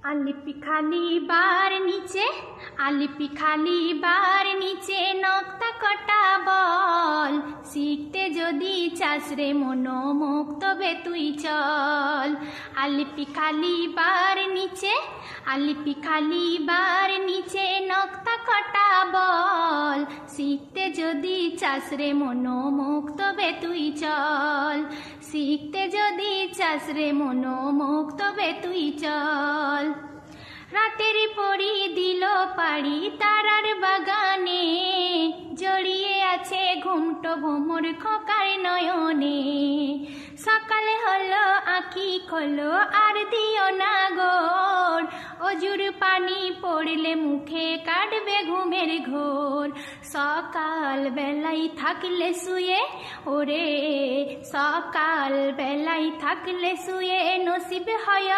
আলিপি খালি বার নিচে, আলিপি খালি বার নিচে নক্তা কটা বল। শিখতে যদি চাস রে মনোমুখ তবে তুই চল। আলিপি খালি বার নিচে, আলিপি খালি বার নিচে নক্তা কটা বল। শিখতে যদি চাস রে মনোমুখ তবে তুই চল। শিখতে যদি চাস রে মনোমুখ তবে তুই চল। রাতের পরি দিল পাড়ি তারার বাগানে, জড়িয়ে আছে ঘুমটো ভোমর খোকার নয়নে। সকালে হলো আঁখি খোলো আর দিও না গোর, অজুর পানি পড়লে মুখে কাটবে ঘুমের ঘোর। সকাল বেলায় থাকলে শুয়ে ওরে, সকাল বেলায় থাকলে শুয়ে নসিব হয়